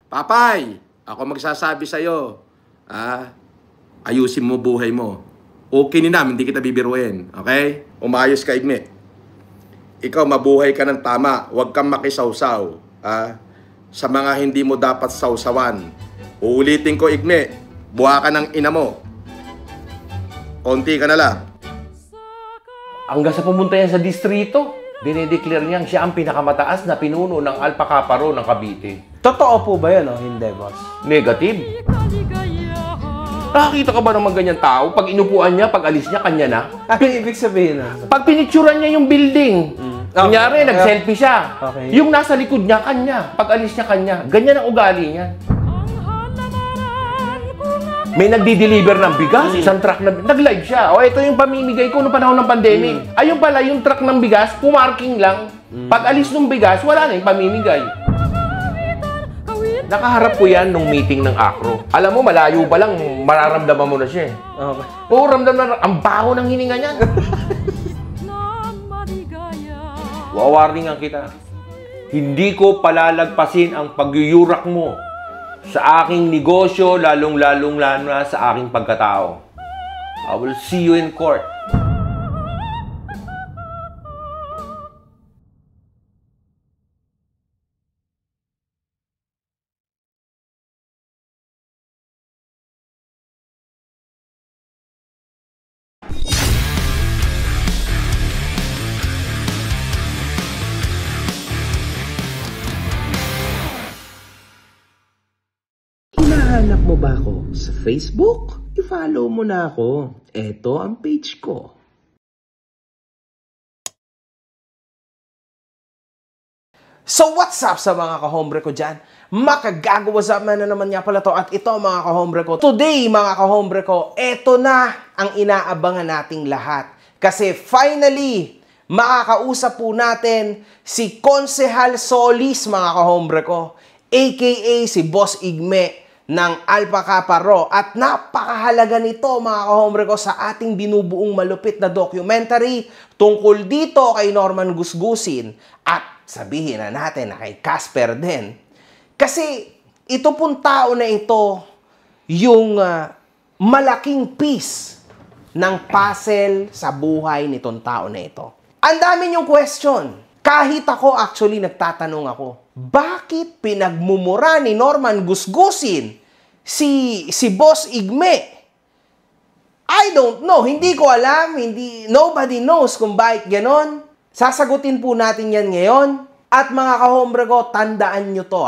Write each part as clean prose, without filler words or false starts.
Papay, ako magsasabi sa'yo, ayusin mo buhay mo. Okay ni namin, hindi kita bibiruin. Okay? Umayos ka, Igme. Ikaw, mabuhay ka ng tama. Huwag kang makisawsaw. Sa mga hindi mo dapat sawsawan. Uulitin ko, Igme. Buha ka ng ina mo. Konti ka na lang. Hanggang sa pumunta yan sa distrito, dinideclare niyang siya ang pinakamataas na pinuno ng Alpha Kappa Rho ng Cavite. Totoo po ba yun o hindi, boss? Negative. Nakakita ka ba naman ganyan tao? Pag inupuan niya, pag alis niya, kanya na? Ano ibig sabihin na? Pag pinicturan niya yung building, kunyari, nag-selfie siya. Okay. Yung nasa likod niya, kanya. Pag alis niya, kanya. Ganyan ang ugali niya. May nagdi-deliver ng bigas, isang truck na nag-live siya. O, ito yung pamimigay ko noong panahon ng pandemic. Ayun pala, yung truck ng bigas, pumarking lang. Pag alis ng bigas, wala na yung pamimigay. Nakaharap ko yan nung meeting ng ACRO. Alam mo, malayo pa lang, mararamdaman mo na siya. Okay. Oo, ramdaman na, ang baho ng hininga niya. Wawarningan kita. Hindi ko palalagpasin ang pagyuyurak mo sa aking negosyo, lalong-lalong na sa aking pagkatao. I will see you in court. Hinahanap mo ba ako sa Facebook? I-follow mo na ako. Ito ang page ko. So what's up sa mga kahombre ko dyan? Makagago, what's up man na naman nga pala to. At ito mga kahombre ko. Today mga kahombre ko, eto na ang inaabangan nating lahat. Kasi finally, makakausap po natin si Konsehal Solis mga kahombre ko. AKA si Boss Igme ng Alpha Kappa Rho. At napakahalaga nito mga kahombre ko sa ating binubuong malupit na documentary tungkol dito kay Norman Gusgusin. At sabihin na natin na kay Casper din. Kasi ito pong tao na ito yung malaking piece ng puzzle sa buhay nitong tao na ito. Ang dami niyong question. Kahit ako actually nagtatanong ako, bakit pinagmumura ni Norman Gusgusin si Boss Igme? I don't know. Hindi ko alam. Nobody knows kung bakit ganon. Sasagutin po natin yan ngayon. At mga kahombre ko, tandaan nyo to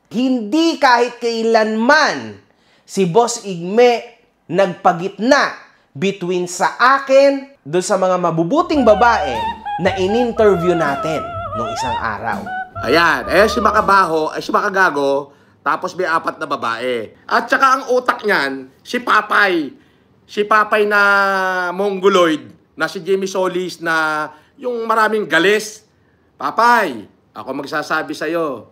Hindi kahit kailanman si Boss Igme nagpagitna between sa akin doon sa mga mabubuting babae na in-interview natin nung isang araw. Ayan, si Makabaho, si Makagago, tapos may 4 na babae. At saka ang utak niyan, si Papay. Si Papay na Mongoloid, na si Jimmy Solis na yung maraming galis. Papay, ako magsasabi sa'yo,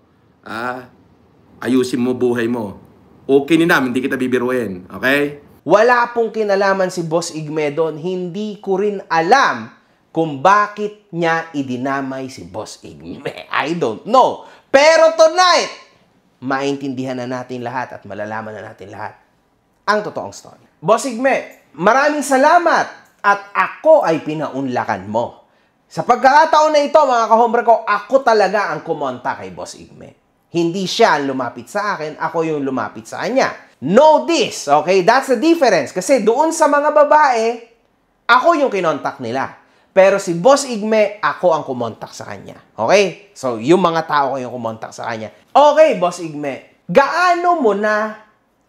ayusin mo buhay mo. Okay ni namin, hindi kita bibiruin. Okay? Wala pong kinalaman si Boss Igme doon. Hindi ko rin alam kung bakit niya idinamay si Boss Igme. I don't know. Pero tonight, maintindihan na natin lahat at malalaman na natin lahat ang totoong story. Boss Igme, maraming salamat at ako ay pinaunlakan mo. Sa pagkakataon na ito, mga kahombre ko, ako talaga ang kumonta kay Boss Igme. Hindi siya ang lumapit sa akin, ako yung lumapit sa kanya. Know this, okay? That's the difference. Kasi doon sa mga babae, ako yung kinontak nila. Pero si Boss Igme, ako ang kumontak sa kanya. Okay? So, yung mga tao ko yung kumontak sa kanya. Okay, Boss Igme, gaano mo na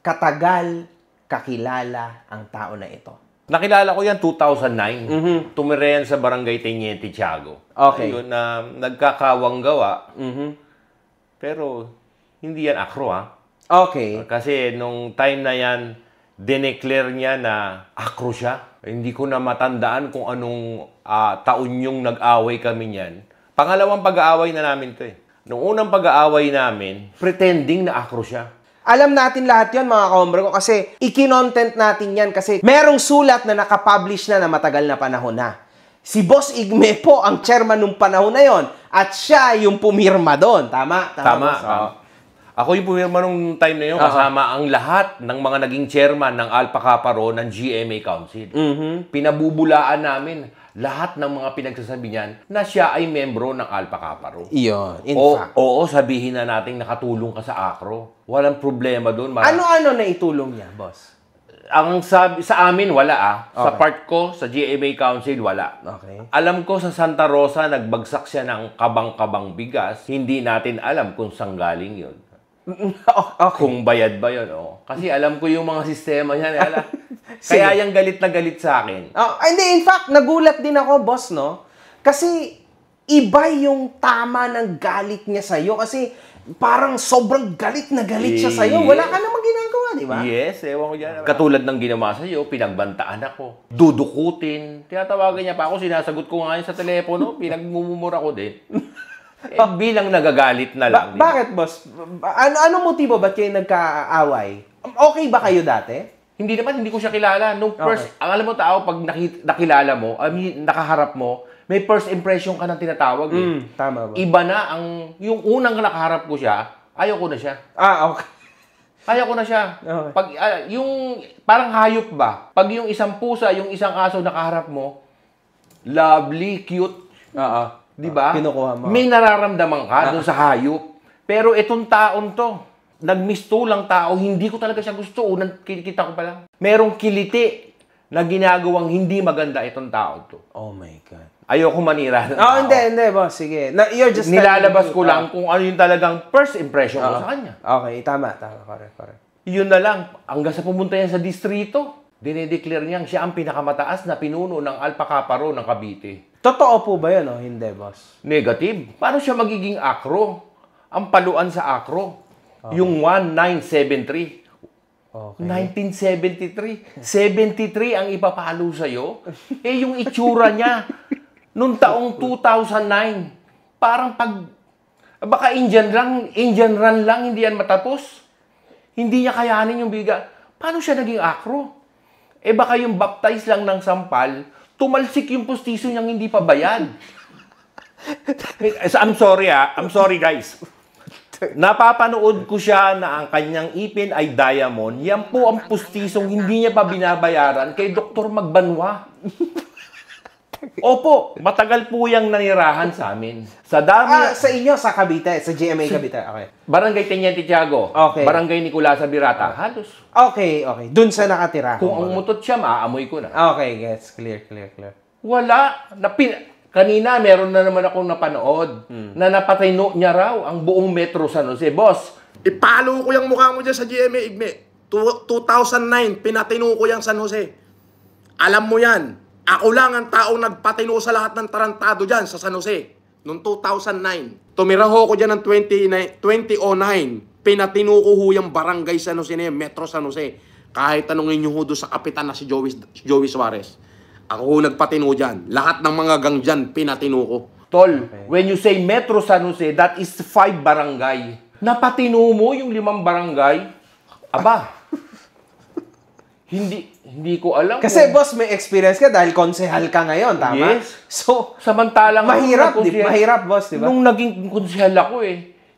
katagal kakilala ang tao na ito? Nakilala ko yan 2009. Tumira yan sa Barangay Teniente Tiago. Okay. Ayun, na nagkakawang gawa. Pero hindi yan ACRO Okay. Kasi nung time na yan, dineclare niya na ACRO siya. Hindi ko na matandaan kung anong taon yung nag-away kami niyan. Pangalawang pag-aaway na namin to Nung unang pag-aaway namin, pretending na ACRO siya. Alam natin lahat yon mga kahombre ko kasi ikinontent natin yan kasi merong sulat na nakapublish na matagal na panahon na. Si Boss Igme po ang chairman nung panahon na yon at siya yung pumirma doon. Tama? Tama. Ako yung pumirma nung time na yun, kasama ang lahat ng mga naging chairman ng Alpha Kappa Rho ng GMA Council. Pinabubulaan namin lahat ng mga pinagsasabi niyan na siya ay membro ng Alpha Kappa Rho. Iyon, in fact. Oo, sabihin na natin nakatulong ka sa ACRO. Walang problema doon. Ano-ano na itulong niya, boss? Ang sabi sa amin, wala Sa part ko, sa GMA Council, wala. Okay. Alam ko sa Santa Rosa, nagbagsak siya ng kabang-kabang bigas. Hindi natin alam kung saan galing yun. Okay. Kung bayad ba yun, Kasi alam ko yung mga sistema niya. Kaya yung galit na galit sa akin. Hindi, in fact, nagulat din ako, boss, no? Kasi iba yung tama ng galit niya sa'yo. Kasi parang sobrang galit na galit siya sa'yo. Wala ka namang ginagawa, di ba? Yes, ewan ko dyan. Katulad ng ginawa sa'yo, pinagbantaan ako. Dudukutin. Tinatawagan niya pa ako, sinasagot ko nga yun sa telepono. Pinagmumura ko din. Bilang nagagalit na lang. Bakit, boss? Anong motibo? Ba't kayo nagkaaway? Okay ba kayo dati? Hindi naman, hindi ko siya kilala. Nung first, ang alam mo tao, pag nakilala mo, nakaharap mo, may first impression ka ng tinatawag Tama ba? Iba na yung unang nakaharap ko siya, ayaw ko na siya. Okay. Ayaw ko na siya. Okay. Pag, yung, parang hayop ba? Pag yung isang pusa, yung isang aso nakaharap mo, lovely, cute, di ba? Kinukuha mo. May nararamdaman ka doon sa hayop. Pero itong taon to, nagmistulang tao, hindi ko talaga siya gusto. Unang kita ko pa lang. Merong kiliti na ginagawang hindi maganda itong tao to. Oh my God. Ayoko manira ng tao. Hindi, boss. Sige. You're just Nilalabas ko lang kung ano yung talagang first impression ko sa kanya. Okay, tama. Correct. Yun na lang. Hanggang sa pumunta yan sa distrito, dinedeclare niyang siya ang pinakamataas na pinuno ng Alpha Kappa Rho ng Cavite. Totoo po ba yun o hindi, boss? Negative. Paano siya magiging ACRO? Ang paluan sa ACRO. Yung 1973. Okay. 1973. 73 ang ipapalo sa'yo. Yung itsura niya, nung taong 2009, parang baka Indian run lang, hindi yan matapos. Hindi niya kayanin yung biga. Paano siya naging ACRO? Baka yung baptize lang ng sampal, tumalsik yung pustiso niyang hindi pa bayad. I'm sorry guys. Napapanood ko siya na ang kanyang ipin ay diamond. Yan po ang pustisong hindi niya pa binabayaran kay Dr. Magbanwa. Opo, matagal po yung nanirahan sa amin. Sa dami... Sa inyo, sa Cavite, sa GMA Cavite. Okay. Barangay Teniente Tiago. Okay. Barangay Nicolasa Birata. Halos. Okay. Dun sa nakatira. Kung ang mutot siya, maaamoy ko na. Okay, gets. Clear. Wala. Kanina, meron na naman akong napanood na napatino niya raw ang buong Metro San Jose. Boss, Ipalo ko yung mukha mo dyan sa GMA, Igme. 2009, pinatino ko yung San Jose. Alam mo yan, ako lang ang taong nagpatino sa lahat ng tarantado dyan sa San Jose. Noong 2009. Tumira ho ko dyan ng 2009, pinatino ko ho yung barangay San Jose na Metro San Jose. Kahit tanongin nyo ho doon sa kapitan na si Joey Suarez. Ako ho nagpatino dyan. Lahat ng mga gang dyan, pinatino ko. Tol, when you say Metro San Jose, that is 5 barangay. Napatino mo yung 5 barangay? Aba, hindi ko alam. Kasi boss, may experience ka dahil konsehal ka ngayon, tama? Yes. So, samantalang mahirap boss, di ba? Nung naging konsehal ako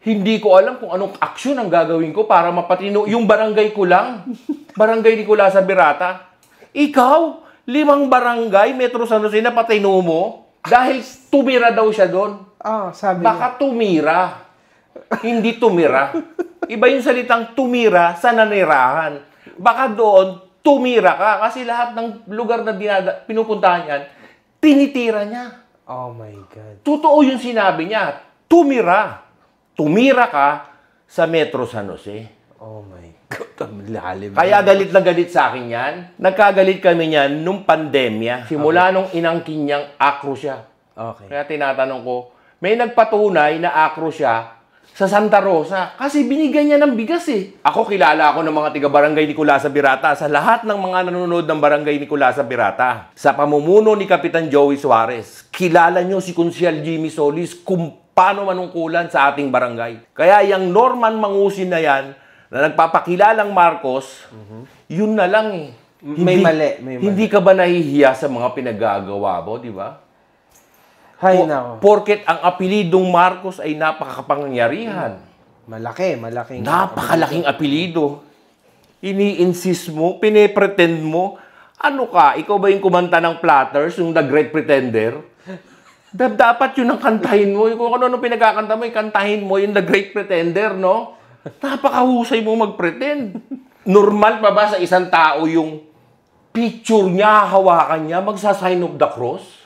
hindi ko alam kung anong aksyon ang gagawin ko para mapatino yung barangay ko lang. Barangay Nicolasa Birata. Ikaw, 5 barangay, Metro San Jose, na patino mo dahil tumira daw siya doon. Sabi Baka tumira. Hindi tumira. Iba yung salitang tumira sa nanirahan. Baka doon, tumira ka. Kasi lahat ng lugar na pinupuntahan yan, tinitira niya. Oh my God. Totoo yung sinabi niya. Tumira. Tumira ka sa Metro San Jose. Oh my God. Ang lalim. Kaya galit na galit sa akin yan. Nagkagalit kami niyan nung pandemya. Simula nung inangkin niyang ACRO siya. Okay. Kaya tinatanong ko, may nagpatunay na ACRO siya sa Santa Rosa. Kasi binigyan niya ng bigas Ako kilala ako ng mga tiga-barangay Nicolasa Birata sa lahat ng mga nanonood ng barangay Nicolasa Birata. Sa pamumuno ni Kapitan Joey Suarez, kilala niyo si Konsyal Jimmy Solis kung paano manungkulan sa ating barangay. Kaya yung Norman Mangusin na yan, na nagpapakilalang Marcos, yun na lang May mali. Hindi ka ba nahihiya sa mga pinagagawa mo, di ba? Hay nako. Porket ang apelidong Marcos ay napakakapangyarihan. Malaking. Napakalaking apelido. Ini-insist mo, pinepretend mo. Ano ka? Ikaw ba yung kumanta ng Platters, yung The Great Pretender? Dapat yun ang kantahin mo. Kung ano pinagkakanta mo, kantahin mo yung The Great Pretender, no? Napakahusay mo mag-pretend. Normal pa ba sa isang tao yung picture niya, hawakan niya, magsa-sign of the cross?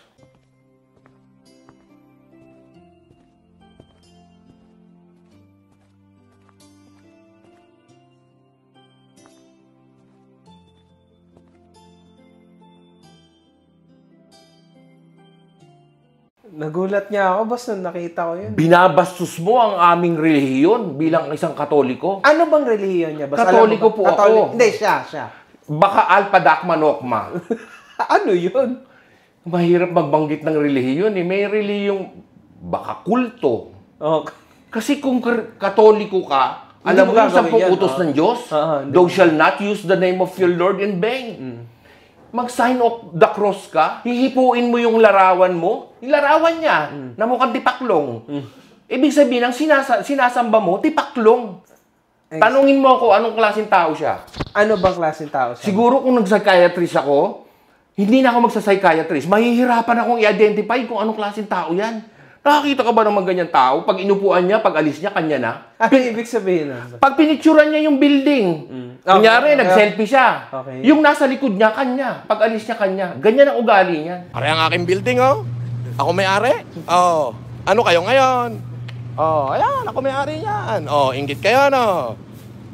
Nagulat niya ako, boss, nung nakita ko yun. Binabastos mo ang aming relihiyon bilang isang Katoliko. Ano bang relihiyon niya, boss? Katoliko po ako. Hindi, siya. Baka Alpha Dakma Nokma. Ano yun? Mahirap magbanggit ng relihiyon eh. May relihiyong baka kulto. Okay. Kasi kung Katoliko ka, Hindi alam mo mo yung gagawin 10 yan, utos ng Diyos? hindi Thou shall not use the name of your Lord in vain. Mag-sign of the cross ka, hihipuin mo yung larawan mo, yung larawan niya, na mukhang tipaklong. Ibig sabihin, ang sinasamba mo, tipaklong. Tanungin mo ako, anong klaseng tao siya? Ano bang klaseng tao siya? Siguro kung nag-psychiatrist ako, hindi na ako magsa-psychiatrist. Mahihirapan akong i-identify kung anong klaseng tao yan. Nakakita ka ba naman ganyan tao? Pag inupuan niya, pag alis niya, kanya na. Ano ibig sabihin nun? Pag pinicturan niya yung building, kunyari, nag-selfie siya. Okay. Yung nasa likod niya, kanya. Pag alis niya, kanya. Ganyan ang ugali niya. Pare ang aking building, oh. Ako may-ari. Oh. Ano kayo ngayon? Oh, ayan, ako may-ari niyan. Oh, inggit kayo, no?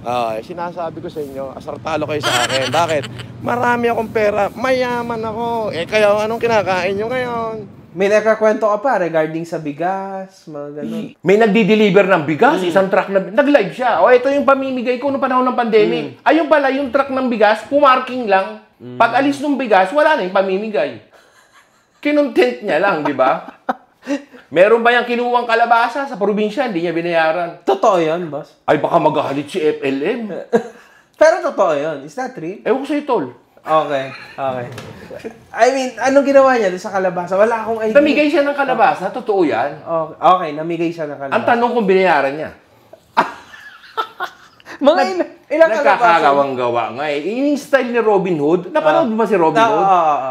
Oh, sinasabi ko sa inyo, asartalo kayo sa akin. Bakit? Marami akong pera, mayaman ako. Eh, kayo, anong kinakain nyo ngayon? May nakakwento ka pa regarding sa bigas, mga ganun. May nagdi-deliver ng bigas, isang truck na, nag-live siya. O, ito yung pamimigay ko noong panahon ng pandemic. Ayun pala, yung truck ng bigas, pumarking lang. Pag alis ng bigas, wala na yung pamimigay. Kinontent niya lang, di ba? Meron ba yung kinuwang kalabasa sa probinsya, hindi niya binayaran? Totoo yun, boss. Ay, baka magalit si FLM. Pero totoo yun. Is that real? Ewan ko sa'yo, tol. Okay. I mean, anong ginawa niya doon sa kalabasa? Wala akong idea. Namigay siya ng kalabasa, totoo yan. Okay, namigay siya ng kalabasa. Ang tanong kung binayaran niya. Mga ilang kalabasa? Nagkakagawang gawa nga eh. Yung style ni Robin Hood, napanood mo ba si Robin Hood?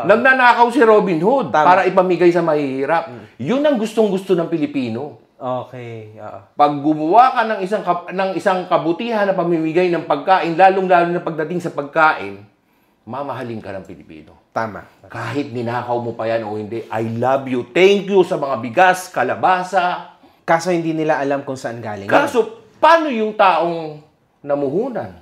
Nagnanakaw si Robin Hood para ipamigay sa mahihirap. Yun ang gustong-gusto ng Pilipino. Okay. Pag gumawa ka ng isang kabutihan na pamimigay ng pagkain, lalong-lalo na pagdating sa pagkain, mamahalin ka ng Pilipino. Tama. Kahit ninakaw mo pa yan o hindi, I love you. Thank you sa mga bigas, kalabasa. Kaso hindi nila alam kung saan galing. Kaso, paano yung taong namuhunan?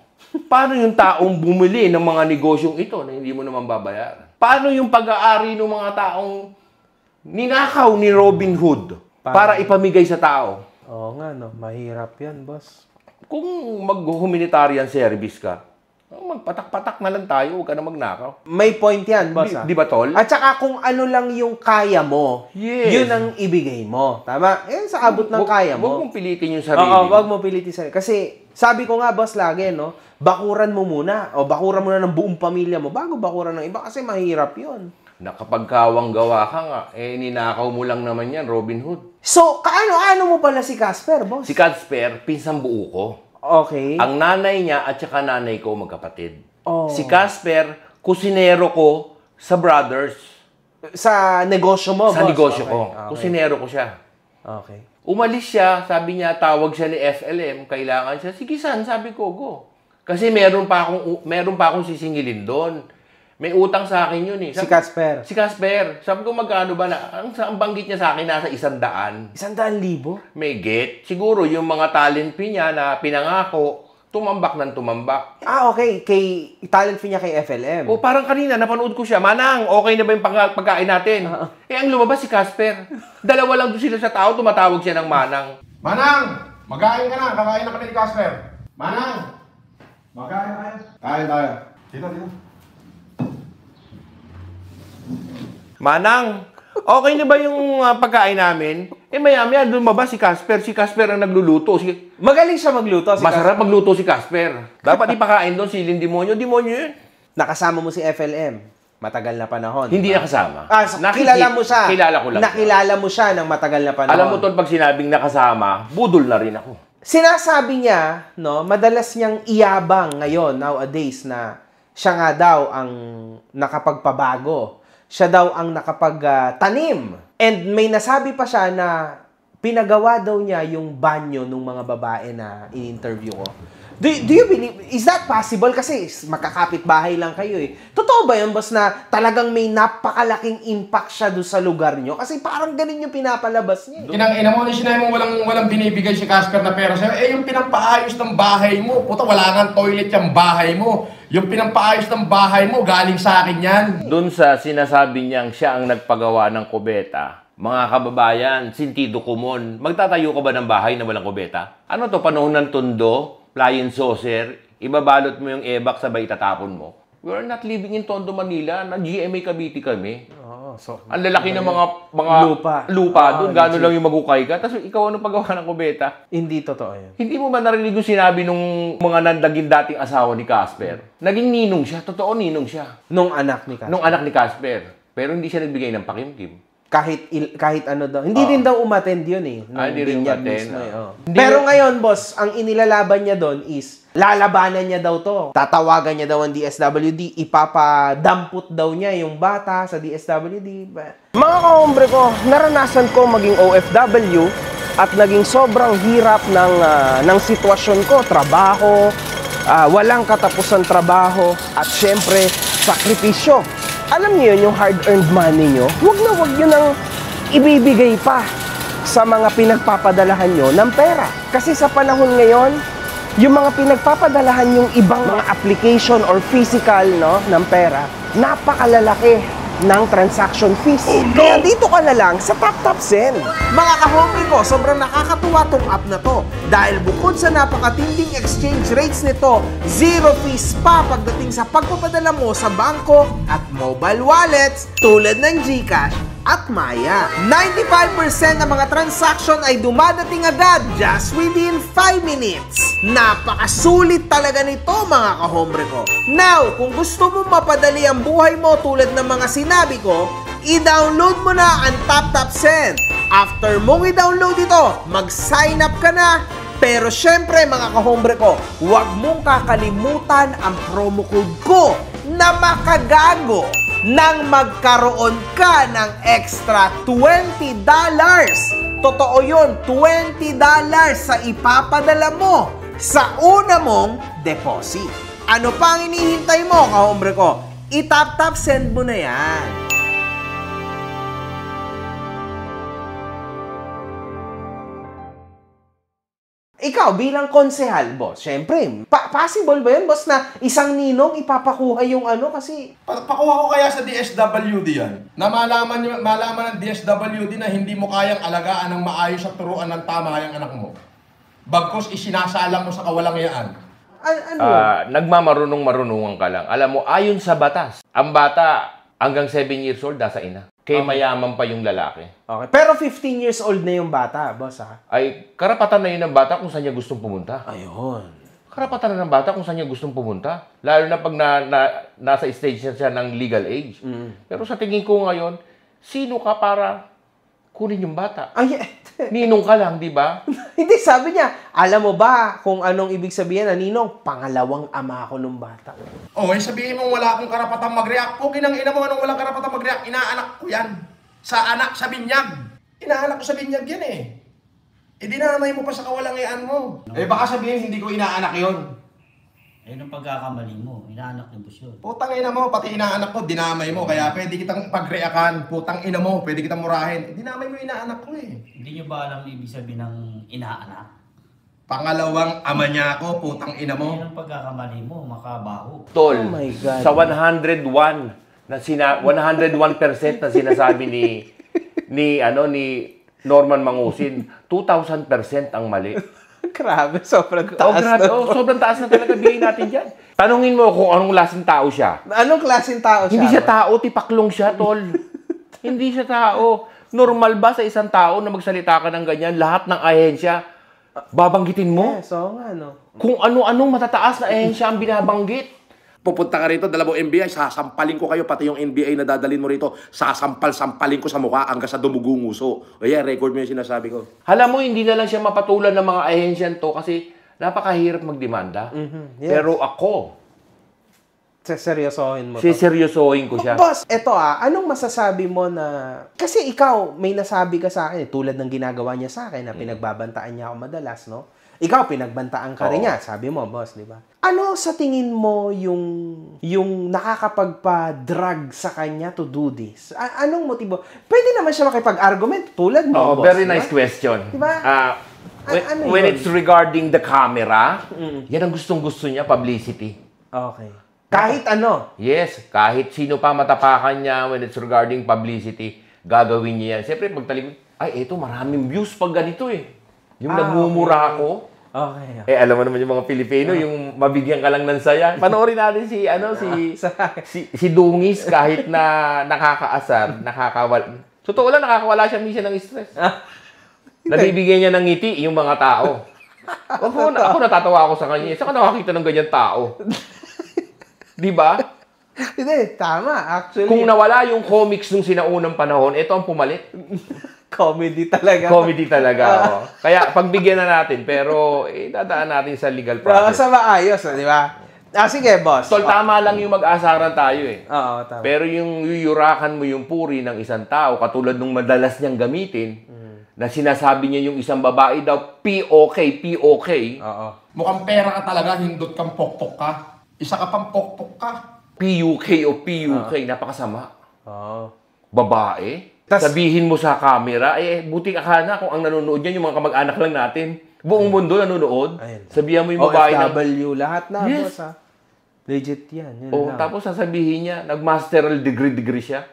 Paano yung taong bumili ng mga negosyong ito na hindi mo naman babayaran? Paano yung pag-aari ng mga taong ninakaw ni Robin Hood para ipamigay sa tao? Oo nga, no. Mahirap yan, boss. Kung mag-humanitarian service ka, magpatak-patak na lang tayo, huwag ka na magnakaw. May point yan, boss. Di ba, tol? At saka kung ano lang yung kaya mo, Yes. yun ang ibigay mo. Tama? Yan sa abot ng kaya mo. Huwag mong pilitin yung sarili. Oo, wag mo pilitin sarili. Kasi, sabi ko nga, boss, lagi, no? Bakuran mo muna. O bakuran mo na ng buong pamilya mo bago bakuran ng iba kasi mahirap yun. Nakapagkawang gawa ka nga, ninakaw mo lang naman yan, Robin Hood. So, kaano-ano mo pala si Casper, boss? Si Casper, pinsang buo ko. Okay. Ang nanay niya at saka nanay ko magkapatid. Oh. Si Casper, kusinero ko sa Brothers. Sa negosyo mo, Sa boss? negosyo Okay, ko. okay. Kusinero ko siya. Okay. Umalis siya, sabi niya, tawag siya ni FLM, kailangan siya. Sige, san, sabi ko, go. Kasi meron pa akong sisingilin doon. May utang sa akin yun eh. Si Casper. Si Casper. Sabi ko, magkano ba na? Ang banggit niya sa akin, nasa 100. 100,000? May get. Siguro yung mga talent fee niya na pinangako, tumambak ng tumambak. Ah, okay. Kay talent fee niya kay FLM. O parang kanina, napanood ko siya, Manang, okay na ba yung pagkain natin? Eh, ang lumabas si Casper. Dalawa lang doon sila sa tao, tumatawag siya ng Manang. Manang! Magain ka na! Kakain na kami ni Casper! Manang! Magain na kayo. Kain tayo. Dito. Manang, okay na ba yung pagkain namin? Eh, maya-maya lumabas si Casper. Si Casper ang nagluluto. Magaling siya magluto. Si Masarap magluto si Casper. Dapat ipakain doon siling demonyo. Demonyo yun. Nakasama mo si FLM. Matagal na panahon. Hindi diba? nakasama. So, kilala mo siya. Kilala ko lang. Nakilala mo siya ng matagal na panahon. Alam mo tol, pag sinabing nakasama, budol na rin ako. Sinasabi niya, no, madalas niyang iyabang ngayon, nowadays, na siya nga daw ang nakapagpabago. Siya daw ang nakapagtanim. And may nasabi pa siya na pinagawa daw niya yung banyo ng mga babae na in-interview ko. Do you believe, is that possible? Kasi makakapit bahay lang kayo eh. Totoo ba yun, boss, na talagang may napakalaking impact siya doon sa lugar nyo? Kasi parang ganun yung pinapalabas niya. Kinang-ina mo, sinabi mo walang binibigay si Casper na pera sa'yo. Eh, yung pinampaayos ng bahay mo, puta, wala nga toilet yung bahay mo. Yung pinampaayos ng bahay mo, galing sa akin yan. Doon sa sinasabi niyang siya ang nagpagawa ng kubeta, mga kababayan, sintido kumon, magtatayo ka ba ng bahay na walang kubeta? Ano to, panahon ng Tondo? Flying saucer, ibabalot mo yung ebak sabay itatapon mo. We are not living in Tondo, Manila. Nag-GMA Cavite kami. Ang lalaki ng mga lupa doon. Gano'n lang yung magukay ka. Tapos ikaw ano paggawa ng kubeta? Hindi totoo yun. Hindi mo ba narinig yung sinabi nung mga nandaging dating asawa ni Casper? Naging ninong siya. Totoo ninong siya. Nung anak ni Casper. Nung anak ni Casper. Pero hindi siya nagbigay ng pakimkim. Kahit ano daw. Hindi din daw umattend yun eh. Hindi rin umattend. Pero ngayon, boss, ang inilalaban niya doon is lalabanan niya daw to. Tatawagan niya daw ang DSWD. Ipapadampot daw niya yung bata sa DSWD. Mga kahombre ko, naranasan ko maging OFW at naging sobrang hirap ng sitwasyon ko. Trabaho, walang katapusan trabaho, at syempre, sakripisyo. Alam niyo yun, yung hard-earned money nyo, wag nyo nang ibibigay pa sa mga pinagpapadalahan nyo ng pera. Kasi sa panahon ngayon, yung mga pinagpapadalahan yung ibang mga application or physical, no, ng pera, napakalalaki ng transaction fees. Kaya dito ka na lang sa TapTap Send. Mga kahombre ko, sobrang nakakatuwa tong app na to. Dahil bukod sa napakatinding exchange rates nito, zero fees pa pagdating sa pagpapadala mo sa bangko at mobile wallets tulad ng GCash at Maya. 95% ng mga transaction ay dumadating agad just within 5 minutes. Napakasulit talaga nito, mga kahombre ko. Now, kung gusto mo mapadali ang buhay mo tulad ng mga sinabi ko, i-download mo na ang TapTap Send. After mong i-download ito, mag-sign up ka na. Pero syempre, mga kahombre ko, huwag mong kakalimutan ang promo code ko na makagago nang magkaroon ka ng extra $20. Totoo yun, $20 sa ipapadala mo sa una mong deposit. Ano pa ang inihintay mo, kahombre ko? I-tap-tap send mo na yan. Ikaw, bilang konsehal, boss, syempre, possible ba yun, boss, na isang ninong ipapakuha yung ano kasi... Pakuha ko kaya sa DSWD yan, na malaman ng DSWD na hindi mo kayang alagaan ng maayos at turuan ng tama yung anak mo. Bagkos isinasalang mo sa kawalangyaan. Ano? Nagmamarunong-marunungan ka lang. Alam mo, ayon sa batas, ang bata hanggang 7 years old nasa ina. Kaya mayaman pa yung lalaki. Okay. Pero 15 years old na yung bata, boss, ha? Ay, karapatan na yun ng bata kung saan niya gustong pumunta. Ayun. Karapatan na ng bata kung saan niya gustong pumunta. Lalo na pag nasa stage na siya ng legal age. Pero sa tingin ko ngayon, sino ka para kunin yung bata? Ay, Ninong ka lang, di ba? hindi, sabi niya, alam mo ba kung anong ibig sabihin na ninong? Pangalawang ama ako nung bata. Oh, eh sabihin mo wala akong karapatang mag-react. Okay nang ina mo anong walang karapatang mag-react. Inaanak ko yan. Sa anak, sa binyag. Inaanak ko sa binyag yan eh. E dinamay mo pa sa kawalangyaan mo. Eh baka sabihin hindi ko inaanak yon. Ayun ang pagkakamali mo. Inaanak ni Boss yun. Putang ina mo, pati inaanak ko, dinamay mo. Kaya pwede kitang pag-reakan. Putang ina mo, pwede kitang murahin. Dinamay mo inaanak ko eh. Hindi nyo ba alam ibig sabihin ng inaanak? Pangalawang ama niya ako, putang ina mo. Ayun ang pagkakamali mo. Makabaho. Tol, Oh my God. sa 101 na sinasabi ni Norman Mangusin, 2,000% ang mali. Grabe, sobrang taas na. Sobrang taas na talaga bigay natin dyan. Tanungin mo kung anong klaseng tao siya. Anong klaseng tao siya? Hindi siya tao, tipaklong siya, tol. Hindi siya tao. Normal ba sa isang tao na magsalita ka ng ganyan, lahat ng ahensya, babanggitin mo? So nga, no? Kung ano-anong matataas na ahensya ang binabanggit. pupunta ka rito, dalawang NBI, sasampalin ko kayo, pati yung NBI na dadalhin mo rito, sasampal-sampalin ko sa mukha hanggang sa dumugong uso. O yan, record mo yung sinasabi ko. Alam mo, hindi na lang siya mapatulan ng mga ahensyan to kasi napakahirap magdemanda. Yes. Pero ako, Seryosohin mo to. siseryosohin ko siya. Boss, eto anong masasabi mo na... Kasi ikaw, may nasabi ka sa akin, tulad ng ginagawa niya sa akin, na pinagbabantaan niya ako madalas, no? Ikaw, pinagbantaan ka rin niya, sabi mo, boss, di ba? Ano sa tingin mo yung nakakapagpa-drag sa kanya to do this? Anong motibo? Pwede naman siya makipag-argument, tulad mo, boss. Very di ba? nice question. Diba? Ano When yun? it's regarding the camera, yan ang gustong-gusto niya, publicity. Okay. Kahit ano. Yes, kahit sino pa matapakan niya when it's regarding publicity, gagawin niya yan. Siyempre, pagtalikod, ay, eto, maraming views pag ganito eh. Yung nagmumura ako. Okay. Alam mo naman yung mga Pilipino, yung mabigyan ka lang ng saya. Panoorin natin si Dungis kahit na nakakaasar, totoo lang, nakakawala siya minsan ng stress. Nabibigyan niya ng ngiti yung mga tao. Ako natatawa ako sa kanya. Saan ka nakakita ng ganyan tao? Di ba? Hindi, tama. Actually, Kung nawala yung comics nung sinaunang panahon, ito ang pumalit. comedy talaga. Comedy talaga. Oh. Kaya pagbigyan na natin, pero dadaan natin sa legal process. Sa maayos, di ba? Sige, boss. Tol, tama lang yung mag-asaran tayo eh. Oo, tama. Pero yung yuyurakan mo yung puri ng isang tao, katulad nung madalas niyang gamitin, na sinasabi niya yung isang babae daw, POK. Oo. Mukhang pera ka talaga, hindot kang pokpok ka. Isa ka pang pokpok ka. PUK, napakasama. Oo. Babae. Sabihin mo sa camera, buti ka na kung ang nanonood niyan, yung mga kamag-anak lang natin. Buong mundo nanonood. Ayun. Sabihan mo yung babae na... OFW, lahat na, Yes. boss, ha? Legit yan. Yun lang. Tapos sasabihin niya, nag-masteral degree siya.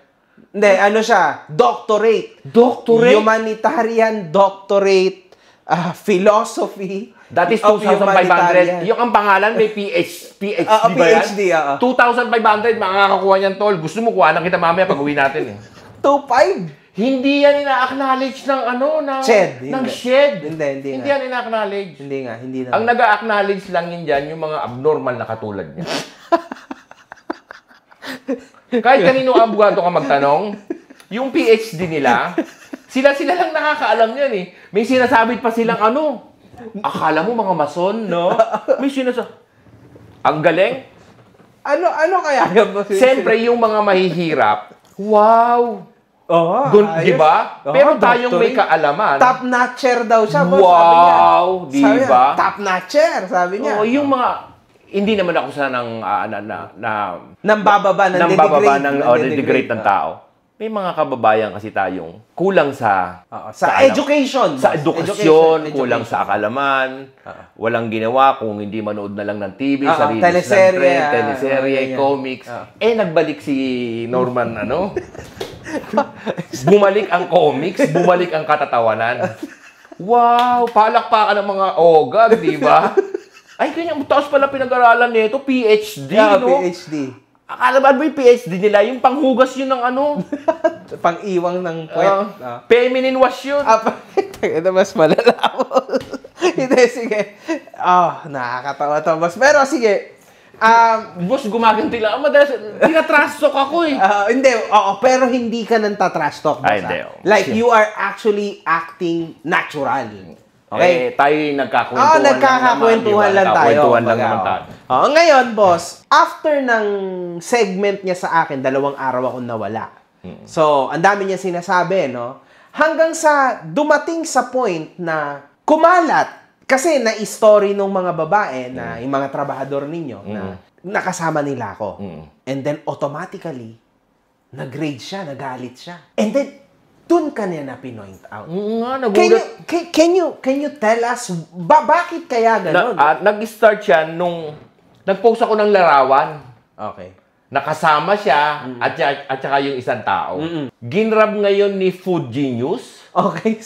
Hindi, ano siya? Doctorate. Doctorate? Humanitarian doctorate. Philosophy. That is of 2,500. humanitarian. Yung ang pangalan, may PhD ba yan? PhD, 2,500, makakakuha niyan, tol. Gusto mo, kuha na kita mamaya pag uwi natin eh. 2.5? Hindi yan ina-acknowledge ng Shed. ng shed. Hindi Hindi yan ina-acknowledge. Hindi nga. Ang nag-acknowledge lang yun dyan, yung mga abnormal na katulad niya. Kahit kanino abogado ka magtanong, yung PhD nila, sila lang nakakaalam yan eh. May sinasabit pa silang akala mo mga mason, no? May ang galing. Ano kaya yun? Siyempre, yung mga mahihirap, wow! Di ba? Pero tayong may kaalaman. Top-notcher daw siya, boss. Wow! Di Sabi niya, ba? top-notcher, sabi niya. Yung mga, hindi naman ako sa Nambababa ng degrade ng tao. May mga kababayan kasi tayong kulang sa education. Sa edukasyon, kulang sa akalaman, walang ginawa kung hindi manood na lang ng TV, sarili teleserye, comics. Nagbalik si Norman, bumalik ang comics, bumalik ang katatawanan. Wow! Palakpakan ng mga ogag, di ba? Ay, kanya, taos pala pinag-aralan nito, PhD, no? PhD. Akala ba yung PhD nila? Yung panghugas yun ng Pang-iwang ng puwet. Feminine wash yun. Ito mas malala mo. Hindi, sige. Nakakatawa to, boss. Pero sige. Boss, gumaganti lang. Madalas, tina-trash talk ako eh. Hindi, pero hindi ka nang tatrash talk, boss. Hindi. Like, you are actually acting natural. Okay, tayo nagkakwentuhan nagkakakwentuhan lang tayo. Nagkakwentuhan lang naman tayo. Ngayon, boss, after ng segment niya sa akin, 2 araw akong nawala. So, ang dami niya sinasabi, no? Hanggang sa dumating sa point na kumalat. Kasi na-story nung mga babae na yung mga trabahador ninyo na nakasama nila ako. And then, automatically, nag-rage siya, nagalit siya. And then, dun ka niya na pinoint out. Nagulat. Can you tell us bakit kaya gano'n? Nag-start siya nung nag-post ako ng larawan. Okay. Nakasama siya at saka yung isang tao. Ginrab ngayon ni Food Genius. Okay.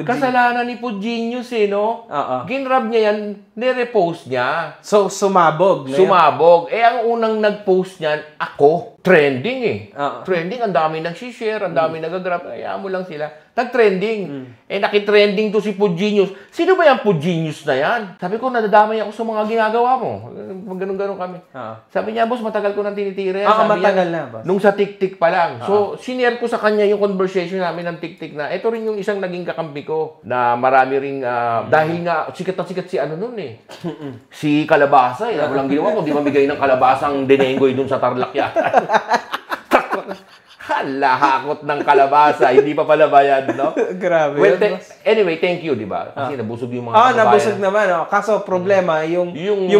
Kasalanan ni Food Genius no? Ginrab niya yan Nire-post niya. So, sumabog. No? Sumabog. Eh, ang unang nag-post niyan, ako. Trending eh. Oo. Trending, ang dami nag-share, ang dami nag-grab. Kaya mo lang sila. Nag-trending. Eh, nakitrending to si Pugenius. Sino ba yung Pugenius na yan? Sabi ko, nadadamay ako sa mga ginagawa mo. Ganun-ganun kami. Sabi niya, boss, matagal ko nang tinitira yan. Sabi matagal niya, na, boss. nung sa TikTok pa lang. So, sinare ko sa kanya yung conversation namin ng TikTok na, ito rin yung isang naging kakampi ko na marami ring, dahil nga, sikat na sikat si ano nun eh. Si Kalabasa eh. Walang ginawa ko, di mamigay ng kalabasang denenggoy dun sa Tarlac yan. Hala, hakot ng kalabasa. Hindi pa pala bayad, no? Grabe. Well, anyway, thank you, di ba? Kasi nabusog yung mga kababayan. Nabusog naman. Oh. Kaso problema, yung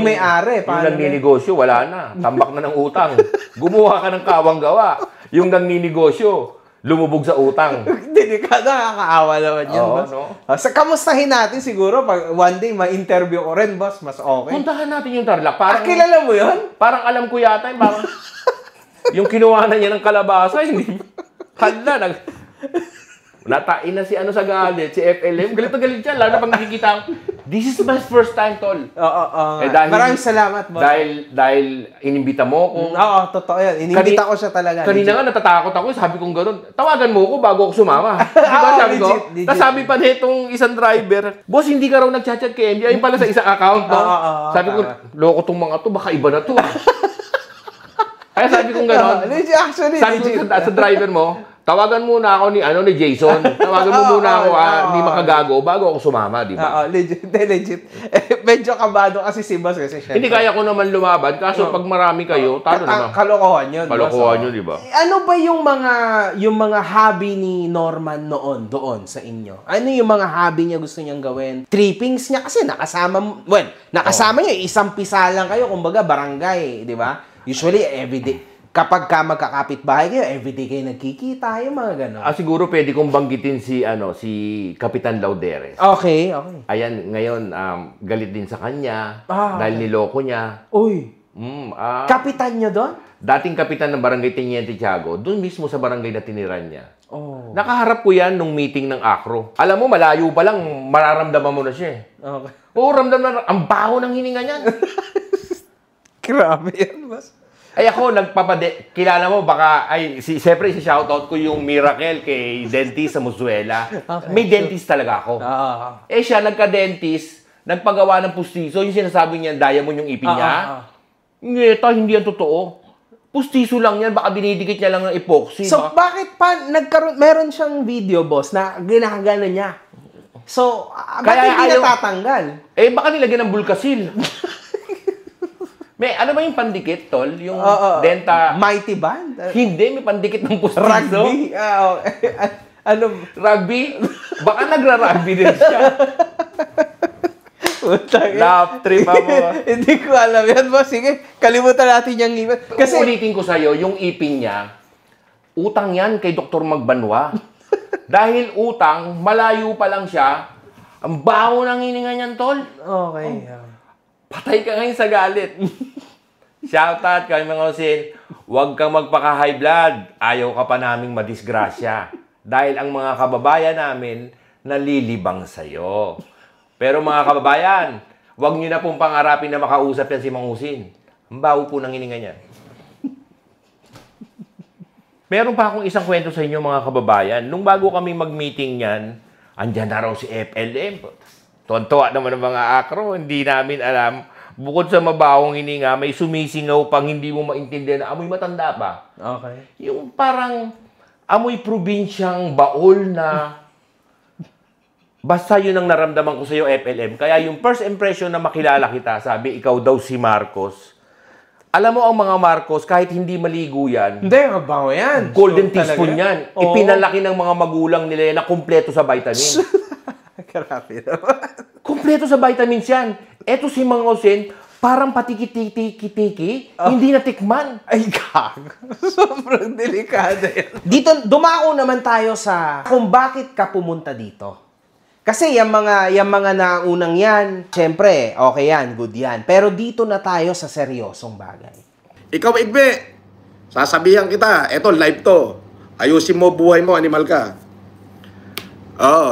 may-ari. Yung nagninegosyo, wala na. Tambak na ng utang. Gumawa ka ng kawang gawa. Yung nagninegosyo, lumubog sa utang. Delikado, nakakaawa naman yun, Oo, boss. no? Sa kamustahin natin siguro, pag one day ma-interview ko rin, boss, mas okay. Puntahan natin yung Tarlac. Parang, Kilala mo yun? parang alam ko yata, parang yung kinuha na niya ng kalabasa, hindi. Hala, natain na si ano sa galit, si FLM. Galit na galit siya. Lalo na pag nakikita ko, this is my first time, tol. Oo. Maraming salamat, boss. Dahil inimbita mo ko. Oo, totoo yan. Inimbita ko siya talaga. Kanina nga natatakot ako, sabi kong gano'n, tawagan mo ko bago ako sumama. Diba sabi ko? legit. Tapos sabi pa nitong isang driver, boss, hindi ka raw nag-chat kay MJ. Ayun pala sa isang account, no? Sabi ko, loko tong mga to, baka iba na to. Kaya sabi kong gano'n, Actually, sabi ko sa driver mo, tawagan muna ako ni Jason. Tawagan mo muna ako, ni Makagago, bago ako sumama, di ba? Legit. Medyo kabado kasi si boss kasi syempre. Hindi kaya ko naman lumaban, kaso pag marami kayo, talo naman. Kalokohan yun. Kalokohan yun, di ba? Ano ba yung mga hobby ni Norman doon sa inyo? Ano yung mga hobby niya gusto niyang gawin? Trippings niya kasi nakasama niya, isang pisa lang kayo, kumbaga barangay, di ba? Usually, everyday. Kapag ka magkakapit-bahay kayo, everyday kayo nagkikita, yung mga gano'n. Siguro pwede kong banggitin si Kapitan Lauderes. Okay. Ayan, ngayon, galit din sa kanya dahil niloko niya. Uy, kapitan nyo doon? Dating kapitan ng Barangay Teniente Tiago, doon mismo sa barangay na tiniran niya. Oh. Nakaharap ko yan nung meeting ng ACRO. Alam mo, malayo pa lang, mararamdaman mo na siya. Okay. Oo, ramdam na, ang baho ng hininga niyan. Grabe yan, boss. Ay ako, kilala mo, siyempre, si-shoutout ko yung Miracle kay dentist sa Musuela. Okay. May dentist talaga ako. Siya, nagka-dentist, nagpagawa ng pustiso, yung sinasabi niya, diamond yung ipin niya. Ngeta, hindi yan totoo. Pustiso lang yan, baka dinidikit niya lang ng epoxy. So, bakit pa meron siyang video, boss, na ginagana niya? So, bakit hindi natatanggal? Baka nilagyan ng Bulkasil. Ano ba yung pandikit, tol? Yung denta... Mighty Band? Hindi, may pandikit ng pustiso. Rugby? Rugby? Baka nagra-rugby din siya. Lap trip ako. Hindi ko alam yan, boss. Sige, kalimutan natin yung ipin. Kasi ulitin ko sa'yo, yung ipin niya, utang yan kay Dr. Magbanwa. Dahil utang, malayo pa lang siya, ang baho ng hininga niyan, tol. Okay. Patay ka ngayon sa galit. Shoutout kay mga usin, huwag kang magpaka-high blood. Ayaw ka pa naming madisgrasya. Dahil ang mga kababayan namin nalilibang sa'yo. Pero mga kababayan, huwag nyo na pong pangarapin na makausap yan si Mang Usin. Ang baho po ng hininga niya. Meron pa akong isang kwento sa inyo mga kababayan. Nung bago kami mag-meeting yan, andyan na raw si FLM. Tontuwa naman ng mga ACRO, hindi namin alam. Bukod sa mabawang hininga, may sumisingaw pang hindi mo maintindihan na amoy matanda pa. Okay. Yung parang amoy probinsyang baol na basta yun ang naramdaman ko sa iyo, FLM. Kaya yung first impression na makilala kita, sabi, ikaw daw si Marcos. Alam mo ang mga Marcos, kahit hindi maligo yan, hindi, mabaho yan. golden teaspoon yan. Ipinalaki ng mga magulang nila yan na kumpleto sa vitamin. Grabe naman. Kumpleto sa vitamins yan. Eto si Mang Usin, parang patiki-tiki, hindi natikman. Ay, gago. Sobrang delikado yan. Dito, dumako naman tayo sa kung bakit ka pumunta dito. Kasi yung mga naunang yan, syempre, okay yan, good yan. Pero dito na tayo sa seryosong bagay. Ikaw, Igbe, sasabihan kita, eto, live to. Ayusin mo buhay mo, animal ka.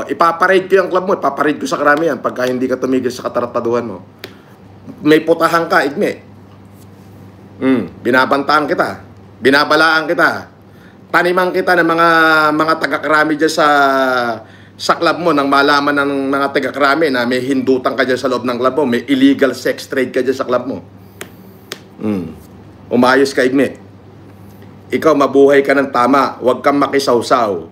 Ipaparade ko yung club mo, ipaparade ko sa karamihan pagka hindi ka tumigil sa katarataduhan mo. may putahan ka, igme. Binabantaan kita. Binabalaan kita. Taniman kita ng mga taga-krami dyan sa club mo nang malaman ng mga taga-krami na may hindutan ka dyan sa loob ng club mo, may illegal sex trade ka dyan sa club mo. Umayos ka, igme. Ikaw, mabuhay ka ng tama. Huwag kang makisawsaw.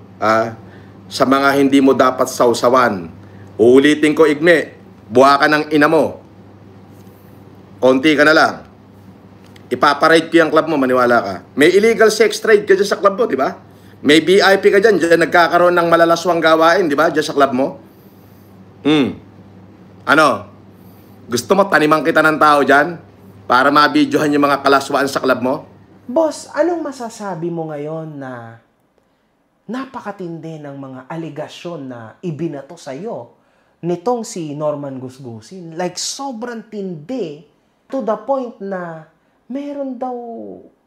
Sa mga hindi mo dapat sawsawan. Uulitin ko, igme. Buha ka ng ina mo. Konti ka na lang. Ipaparade ko yung club mo, maniwala ka. May illegal sex trade ka dyan sa club mo, di ba? May VIP ka dyan, dyan nagkakaroon ng malalaswang gawain, di ba? Dyan sa club mo. Ano? Gusto mo taniman kita ng tao dyan? Para mabidyohan yung mga kalaswaan sa club mo? Boss, anong masasabi mo ngayon na napakatindi ng mga aligasyon na ibinato sa'yo nitong si Norman Gusgusin? Like, sobrang tindi to the point na meron daw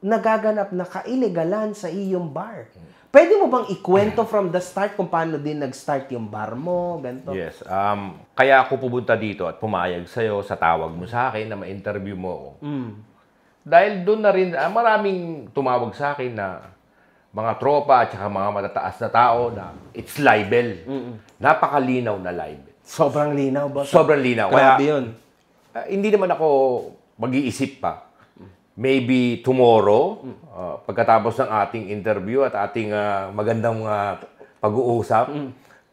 nagaganap na kailigalan sa iyong bar. Pwede mo bang ikwento from the start kung paano din nag-start yung bar mo? Ganito? Yes. Kaya ako pupunta dito at pumayag sa'yo sa tawag mo sa akin na ma-interview mo ako. Dahil doon na rin, maraming tumawag sa akin na mga tropa at saka mga matataas na tao na it's libel. Napakalinaw na libel. Sobrang linaw, boss. Sobrang linaw. Grabe Kaya, yun. hindi naman ako mag-iisip pa. Maybe tomorrow, pagkatapos ng ating interview at ating magandang pag-uusap,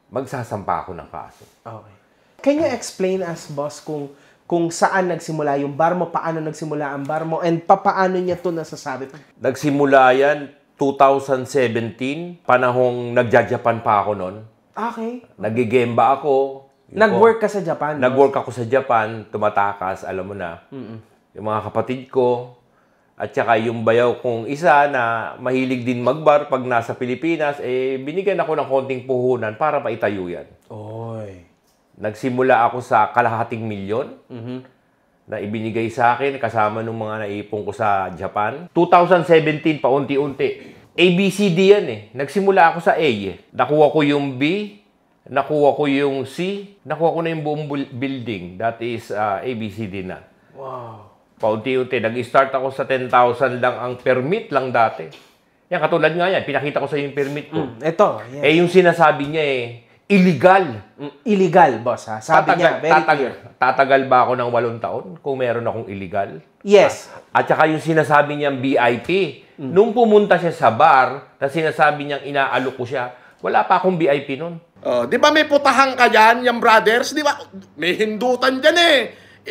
magsasampa ako ng kaso. Okay. Can you explain us, boss, kung saan nagsimula yung bar mo, paano nagsimula ang bar mo, and paano niya ito nasasabi? Nagsimula yan 2017, panahong nagja-Japan pa ako noon. Okay. Nagigemba ako. Nag-work ka sa Japan? Nag-work ako sa Japan, tumatakas, alam mo na. Yung mga kapatid ko, at saka yung bayaw kong isa na mahilig din magbar pag nasa Pilipinas, binigyan ako ng konting puhunan para maitayo yan. Oy. Nagsimula ako sa kalahating milyon na ibinigay sa akin kasama ng mga naipon ko sa Japan. 2017, paunti-unti. ABCD yan eh. Nagsimula ako sa A eh. Nakuha ko yung B, nakuha ko yung C, nakuha ko na yung buong building. That is ABCD na. Wow. Paunti-unti. Nag-start ako sa 10,000 lang ang permit lang dati. Yan, katulad nga yan. Pinakita ko sa yung permit ko. Ito. Yes. Yung sinasabi niya illegal. Illegal, boss, ha? Sabi niya, very clear. Tatagal ba ako ng 8 taon kung meron akong illegal? Yes. At saka yung sinasabi niyang VIP. Nung pumunta siya sa bar, na sinasabi niyang inaalok ko siya, wala pa akong VIP nun. Di ba may putahan ka dyan, yung brothers? Di ba? May hindutan dyan eh.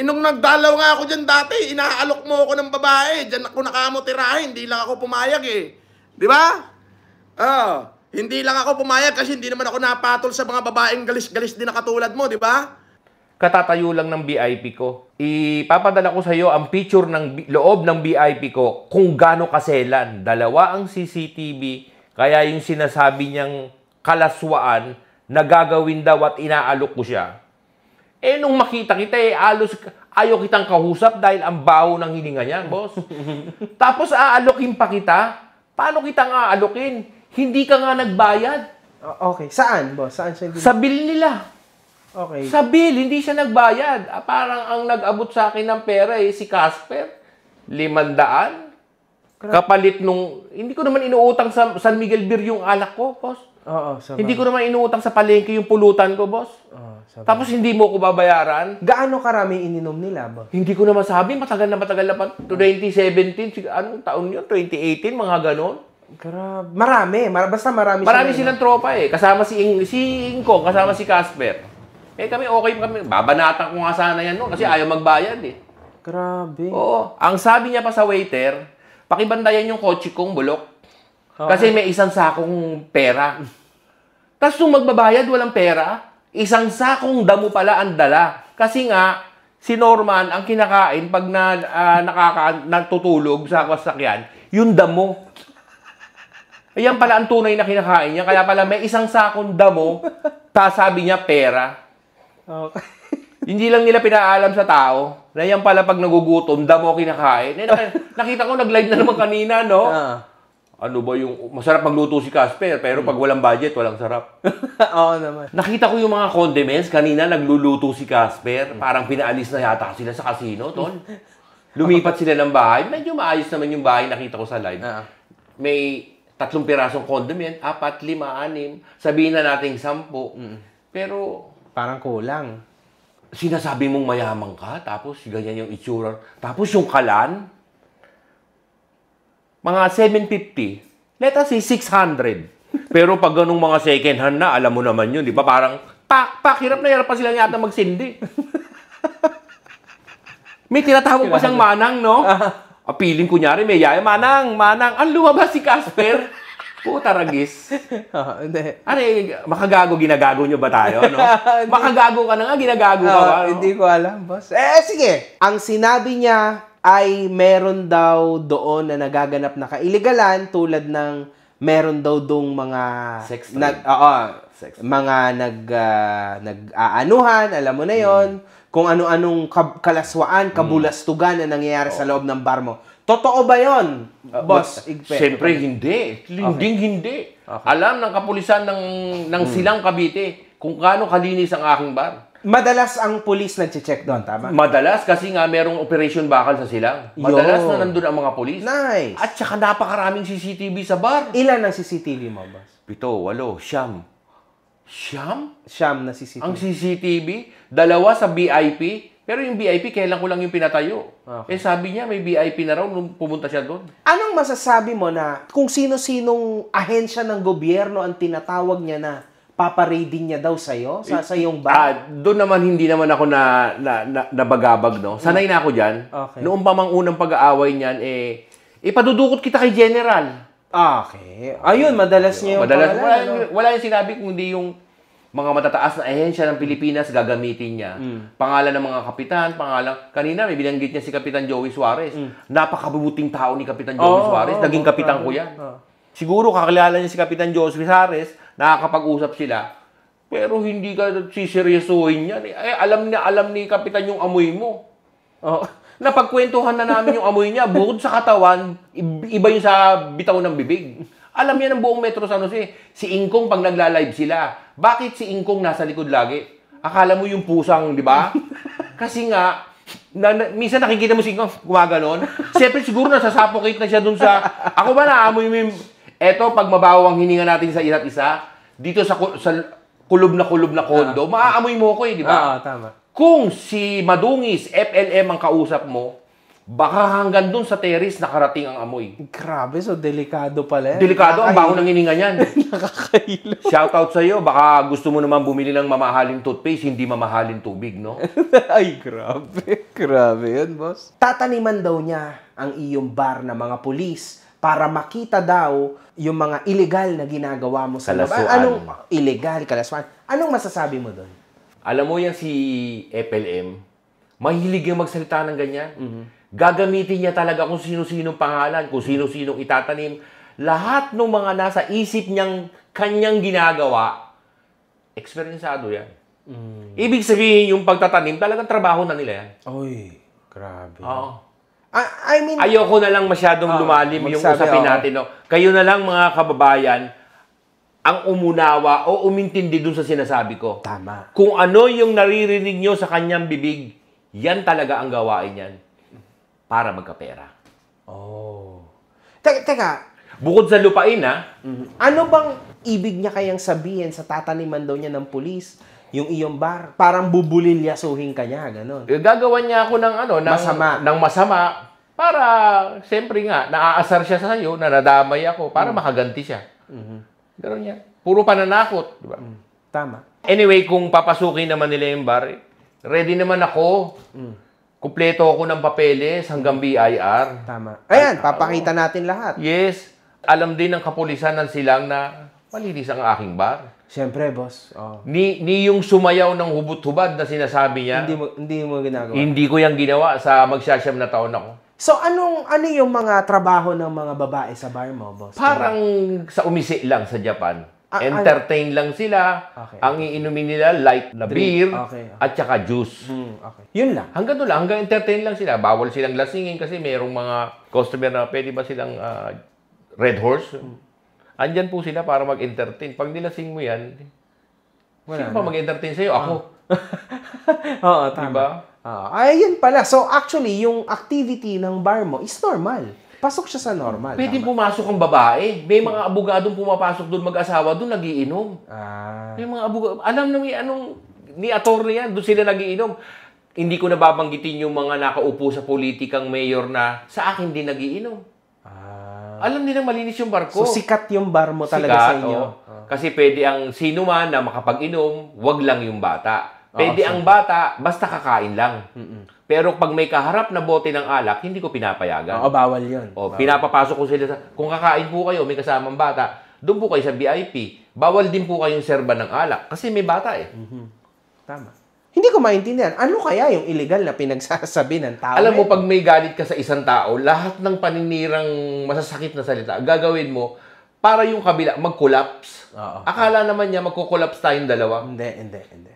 Nung nagdalaw nga ako dyan dati, inaalok mo ako ng babae. Dyan ako nakamutirahin, hindi lang ako pumayag eh. Di ba? Hindi lang ako pumayag kasi hindi naman ako napatol sa mga babaeng galis-galis din na katulad mo, di ba? Katatayo lang ng VIP ko. Ipapadala ko sa iyo ang picture ng loob ng VIP ko kung gaano kaselan. 2 ang CCTV, kaya yung sinasabi niyang kalaswaan na gagawin daw at inaalok ko siya. Nung makita kita, ayaw kitang kahusap dahil ang baho ng hininga niya, boss. Tapos aalokin pa kita? Paano kitang aalokin? Hindi ka nga nagbayad. Okay. Saan, boss? Saan siya? Sa bill nila. Okay. Sa bill, hindi siya nagbayad. Parang ang nag-abot sa akin ng pera si Casper. 500. Kapalit nung, hindi ko naman inuutang sa San Miguel Beer yung alak ko, boss. Oo, hindi ko naman inuutang sa palengke yung pulutan ko, boss. Tapos hindi mo ko babayaran. Gaano karami ininom nila, boss? Hindi ko na masabi. Matagal na pa. 2017, anong taon yun? 2018, mga ganon. Grabe. Marami. Basta marami. Marami silang tropa eh. Kasama si Ingkong, kasama si Casper. Kami okay kami. Babanatan ko nga sana yan noon kasi ayaw magbayad eh. Grabe. Oo. Ang sabi niya pa sa waiter, pakibandayan yung kotse kong bulok. Kasi may isang sakong pera. Tapos nung magbabayad, walang pera. Isang sakong damo pala ang dala. Kasi nga, si Norman ang kinakain pag natutulog sa sasakyan, yung damo. Ayan pala ang tunay na kinakain niya. Kaya pala may isang sakong damo, sabi niya pera. Okay. Hindi lang nila pinaalam sa tao na yan pala pag nagugutom, damo kinakain. Nakita ko nag-live na naman kanina, no? ano ba yung... Masarap magluto si Casper, pero pag walang budget, walang sarap. Oo naman. Nakita ko yung mga condiments. Kanina nagluluto si Casper. Parang pinaalis na yata sila sa casino, tol. Lumipat sila ng bahay. Medyo maayos naman yung bahay, nakita ko sa live. May 3 pirasong condiment, 4, 5, 6. Sabihin na natin 10. Pero Parang kulang. sinasabi mong mayaman ka, tapos ganyan yung itsura. Tapos yung kalan, mga 750, let us say 600. Pero pag ganung mga second hand na, alam mo naman yun, di ba? Parang, hirap na hirap pa sila yata magsindi. May tinatawag pa siyang manang, no? Piling kunyari, may yaya, manang, ang lumabas si Casper. Puta ragis. Hindi. Ano makagago, ginagago nyo ba tayo, no? Makagago ka na nga, ginagago ka ba? No? Hindi ko alam, boss. Sige. Ang sinabi niya ay meron daw doon na nagaganap na kailigalan tulad ng meron daw dong mga Sex trade. Sex trade. mga nag-aanuhan, alam mo na 'yon, kung ano-anong kalaswaan, kabulastugan na nangyayari sa loob ng bar mo. Totoo ba 'yon, boss? Igpe? Siyempre hindi. Hindi. Okay. Alam ng kapulisan ng Silang Cavite kung gaano kalinis ang aking bar. Madalas ang pulis nagche-check doon, tama? Madalas kasi nga merong operation bakal sa Silang. Madalas na nandun ang mga pulis. Nice. At saka napakaraming CCTV sa bar. Ilan ang CCTV mo, boss? 7, 8, 9. Siyam na CCTV. Ang CCTV, 2 sa VIP. Pero yung VIP, kailan ko lang yung pinatayo. Okay. Sabi niya, may VIP na raw nung pumunta siya doon. Anong masasabi mo na kung sino-sinong ahensya ng gobyerno ang tinatawag niya na paparading niya daw sa'yo? Sa iyong bar? Doon naman, hindi naman ako nabagabag, no? Sanay na ako dyan. Okay. Noong pa mang unang pag-aaway niyan, ipadudukot kita kay General. Okay. Ayun, madalas niya yung pangalan. Wala yung sinabi kung hindi yung mga matataas na ahensya ng Pilipinas gagamitin niya. Pangalan ng mga kapitan, kanina may binanggit niya si Kapitan Joey Suarez. Napakabubuting tao ni Kapitan Joey Suarez. Naging kapitan ko yan. Siguro kakilala niya si Kapitan Joey Suarez, nakakapag-usap sila. Pero hindi ka siseryosohin yan. Alam ni Kapitan yung amoy mo. Napagkwentuhan na namin yung amoy niya. Bukod sa katawan, iba yung sa bitaw ng bibig. Alam niya ng buong Metro San Jose. Si Ingkong pag nagla-live sila. Bakit si Ingkong nasa likod lagi? Akala mo yung pusang, di ba? Kasi nga, minsan nakikita mo si Ingkong gumaganon. Siyempre siguro nasasuffocate na siya dun sa... Ako ba naamoy mo yung... Eto, pag mabaho ang hininga natin sa isa't isa, dito sa kulob na kondo, maaamoy mo ko di ba? Tama. Kung si Madungis, FLM ang kausap mo, baka hanggang dun sa terrace nakarating ang amoy. Grabe, so delikado pala. Delikado, ang baho ng hininga niyan. Nakakahilo. Shoutout sa'yo, baka gusto mo naman bumili ng mamahaling toothpaste, hindi mamahaling tubig, no? Ay, grabe. Grabe yun, boss. Tataniman daw niya ang iyong bar na mga pulis para makita daw yung mga illegal na ginagawa mo sa loob. Kalaswaan. Anong illegal, kalaswaan? Anong masasabi mo doon? Alam mo yan si FLM, mahilig yung magsalita ng ganyan. Gagamitin niya talaga kung sino-sinong pangalan, kung sino-sinong itatanim. Lahat ng mga nasa isip niyang kanyang ginagawa, eksperyensado yan. Ibig sabihin yung pagtatanim, talagang trabaho na nila yan. Oy, grabe. Oo. I mean, Ayoko na lang masyadong lumalim yung usapin natin. No? Kayo na lang mga kababayan ang umunawa o umintindi dun sa sinasabi ko. tama. Kung ano yung naririnig nyo sa kanyang bibig, yan talaga ang gawain yan para magkapera. Oh. Teka, Bukod sa lupain, ha? ano bang ibig niya kayang sabihin sa tataniman daw niya ng pulis? Yung iyong bar, parang bubulilyasuhin ka niya, gano'n. Gagawan niya ako ng masama para, siyempre nga, naaasar siya sa iyo, na nadamay ako, para makaganti siya. Gano'n yan. Puro pananakot, di ba? Tama. Anyway, kung papasukin naman nila yung bar, ready naman ako. Kumpleto ako ng papeles hanggang BIR. Tama. Ayan, papakita natin lahat. Yes. Alam din ng kapulisan ng Silang na malinis ang aking bar. Siyempre, boss. Oh. Ni yung sumayaw ng hubot-hubad na sinasabi niya, Hindi mo ginagawa. hindi ko yung ginawa sa magsasyam na taon ako. So, ano yung mga trabaho ng mga babae sa bar mo, boss? Parang sa umisi lang sa Japan. Entertain lang sila. Okay. Ang iinumin nila, light na beer, Okay. at saka juice. Okay. Yun lang. Hanggang doon lang, hanggang entertain lang sila. Bawal silang lasingin kasi mayroong mga customer na pwede ba silang Red Horse. Andyan po sila para mag-entertain. Pag nilasing mo yan, sino pa mag-entertain sa'yo? Ako. Oo, tama. Diba? Ayun pala. So, actually, yung activity ng bar mo is normal. Pasok siya sa normal. Pwede tama? pumasok ang babae. May mga abogadong pumapasok doon mag-asawa, doon nagiinom. May mga abogado. Alam na may ni attorney yan, doon sila nagiinom. Hindi ko nababanggitin yung mga nakaupo sa politikang mayor na sa akin din nagiinom. Alam nilang malinis yung barko. So, sikat yung bar mo talaga sa inyo. Kasi pwede ang sino man na makapag-inom, wag lang yung bata. Pwede ang bata, basta kakain lang. Pero pag may kaharap na bote ng alak, hindi ko pinapayagan. Bawal yun. Pinapapasok ko sila kung kakain po kayo, may kasamang bata, doon po kayo sa VIP. Bawal din po kayong serban ng alak. Kasi may bata eh. Tama. Hindi ko maintindihan. Ano kaya yung illegal na pinagsasabi ng tao? Alam mo, pag may galit ka sa isang tao, lahat ng paninirang masasakit na salita, gagawin mo para yung kabila mag-collapse. Akala naman niya magko-collapse tayong dalawa.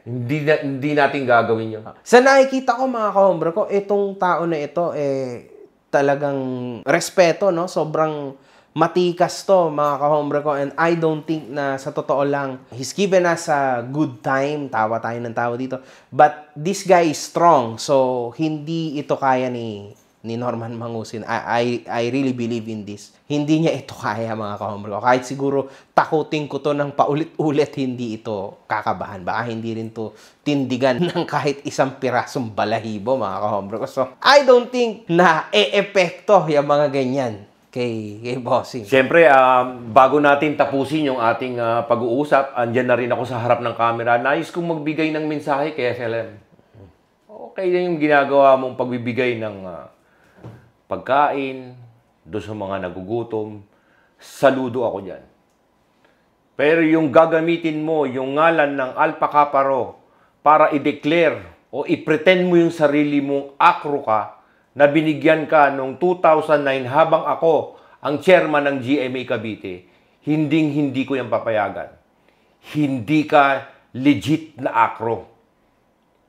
Hindi natin gagawin yun. Sa nakikita ko mga kahombre ko, itong tao na ito, talagang respeto, no? Sobrang matikas to, mga kahombre ko. And I don't think na sa totoo lang, he's given us a good time. Tawa tayo ng tawa dito. But this guy is strong. So, hindi ito kaya ni Norman Mangusin. I really believe in this. Hindi niya ito kaya, mga kahombre ko. Kahit siguro takutin ko to ng paulit-ulit, hindi ito kakabahan. Baka hindi rin to tindigan ng kahit isang pirasong balahibo, mga kahombre ko. So, I don't think na e-epekto yung mga ganyan kay Bossing. Siyempre, bago natin tapusin yung ating pag-uusap, andyan na rin ako sa harap ng camera. Nais kong magbigay ng mensahe kay SLM. Okay na yung ginagawa mong pagbibigay ng pagkain doon sa mga nagugutom. Saludo ako dyan. Pero yung gagamitin mo, yung ngalan ng Alpha Kappa Rho para i-declare o i-pretend mo yung sarili mong akro ka, na binigyan ka noong 2009 habang ako ang chairman ng GMA Cavite, hindi ko yung papayagan. Hindi ka legit na akro.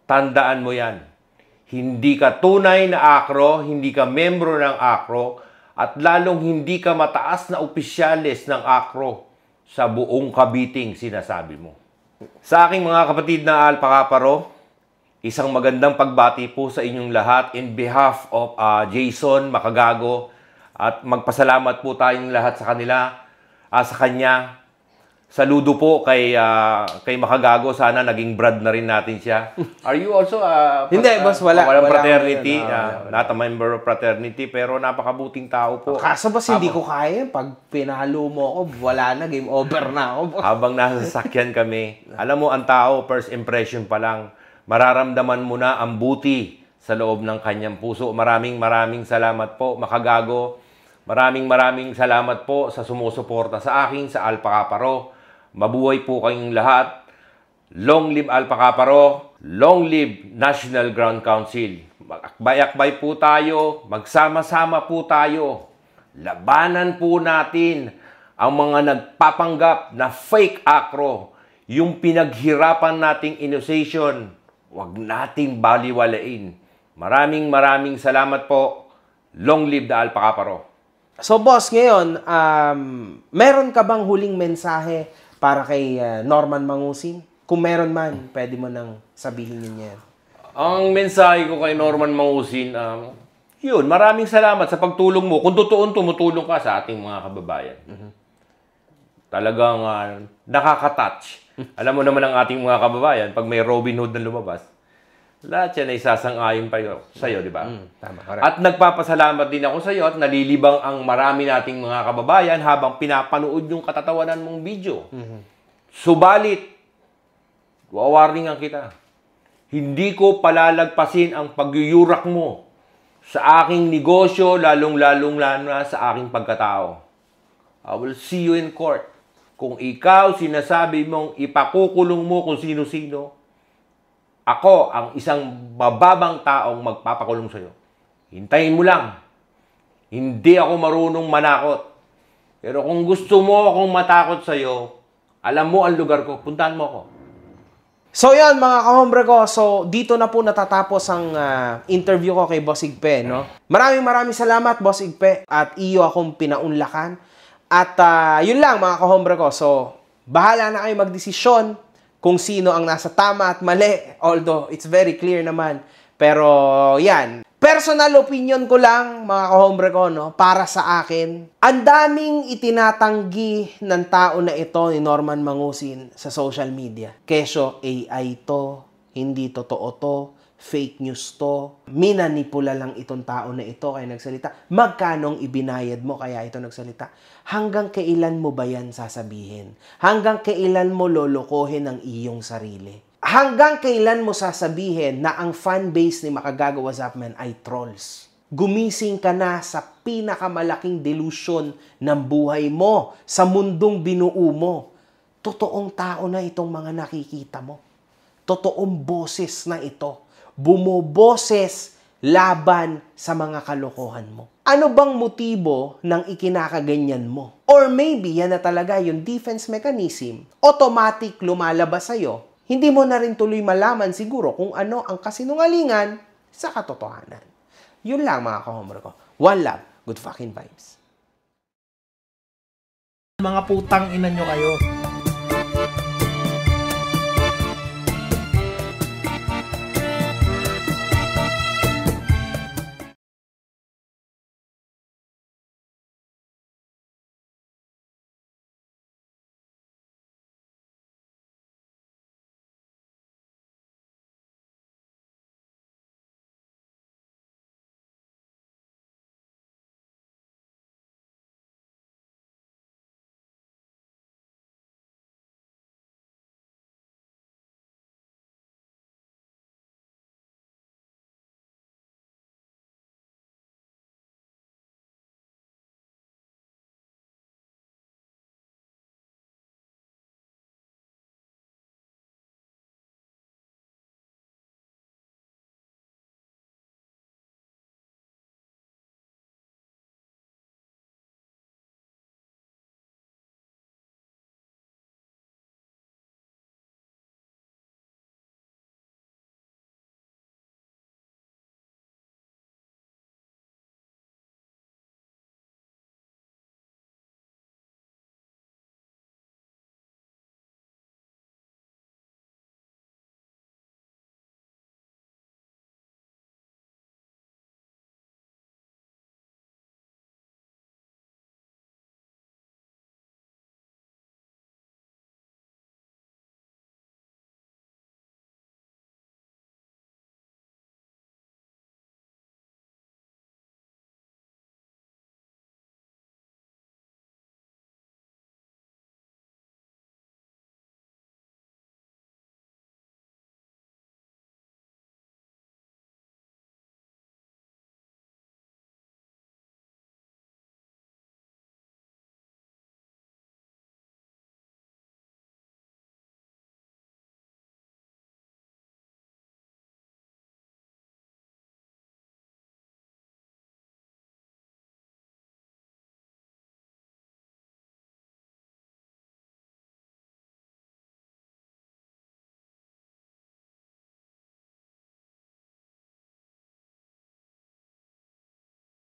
Tandaan mo yan. Hindi ka tunay na akro, hindi ka membro ng akro, at lalong hindi ka mataas na opisyales ng akro sa buong Cabiting sinasabi mo. Sa aking mga kapatid na Alpha Kappa Rho, isang magandang pagbati po sa inyong lahat in behalf of Jason Makagago, at magpasalamat po tayong lahat sa kanila, sa kanya. Saludo po kay Makagago, sana naging brad na rin natin siya. Are you also Hindi, boss, wala fraternity, not a member of fraternity, pero napakabuting tao po. Kaso boss, hindi ko kaya. Pag pinalo mo ako, wala na, game over na ako. Habang nasa sasakyan kami, alam mo, ang tao, first impression pa lang, mararamdaman mo na ang buti sa loob ng kanyang puso. Maraming salamat po, Makagago. Maraming salamat po sa sumusuporta sa akin, sa Alpha Kappa Rho. Mabuhay po kayong lahat. Long live Alpha Kappa Rho. Long live National Ground Council. Mag-akbay-akbay po tayo. Magsama-sama po tayo. Labanan po natin ang mga nagpapanggap na fake akro. Yung pinaghirapan nating innovation, huwag nating baliwalain. Maraming salamat po. Long live the Alpha Kappa Rho. So boss, ngayon, meron ka bang huling mensahe para kay Norman Mangusin? Kung meron man, pwede mo nang sabihin yun yan. Ang mensahe ko kay Norman Mangusin, yun, maraming salamat sa pagtulong mo. Kung totoon tumutulong ka sa ating mga kababayan. Talagang nakaka-touch. Alam mo naman ang ating mga kababayan, pag may Robin Hood na lumabas, lahat yan ay sasang-ayon pa sa'yo, di ba? Tama, correct. At nagpapasalamat din ako sa'yo at nalilibang ang marami nating mga kababayan habang pinapanood yung katatawanan mong video. Subalit, wawarningan kita. Hindi ko palalagpasin ang pagyuyurak mo sa aking negosyo, lalong-lalong na sa aking pagkatao. I will see you in court. Kung ikaw sinasabi mong ipakukulong mo kung sino-sino, ako ang isang bababang taong magpapakulong sa'yo. Hintayin mo lang. Hindi ako marunong manakot. Pero kung gusto mo akong matakot sa'yo, alam mo ang lugar ko, puntahan mo ako. So yan mga kahombre ko, so dito na po natatapos ang interview ko kay Boss Igpe, no? Maraming salamat Boss Igpe, at iyo akong pinaunlakan At yun lang mga kahombre ko. So, bahala na kayo magdesisyon kung sino ang nasa tama at mali. Although, it's very clear naman. Pero, yan. Personal opinion ko lang, mga kahombre ko, no? Para sa akin, ang daming itinatanggi ng tao na ito ni Norman Mangusin sa social media. Kesyo, AI to, hindi totoo to, fake news to, minanipula lang itong tao na ito kaya nagsalita. Magkanong ibinayad mo kaya ito nagsalita? Hanggang kailan mo ba yan sasabihin? Hanggang kailan mo lolokohin ang iyong sarili? Hanggang kailan mo sasabihin na ang fanbase ni Makagaga What's Up Man ay trolls? Gumising ka na sa pinakamalaking delusyon ng buhay mo, sa mundong binuo mo. Totoong tao na itong mga nakikita mo. Totoong boses na ito. Bumoboses laban sa mga kalokohan mo. Ano bang motibo ng ikinakaganyan mo? Or maybe yan na talaga yung defense mechanism. Automatic lumalabas sa'yo. Hindi mo na rin tuloy malaman siguro kung ano ang kasinungalingan sa katotohanan. Yun lang mga kahombre ko. One love, good fucking vibes. Mga putang ina nyo kayo.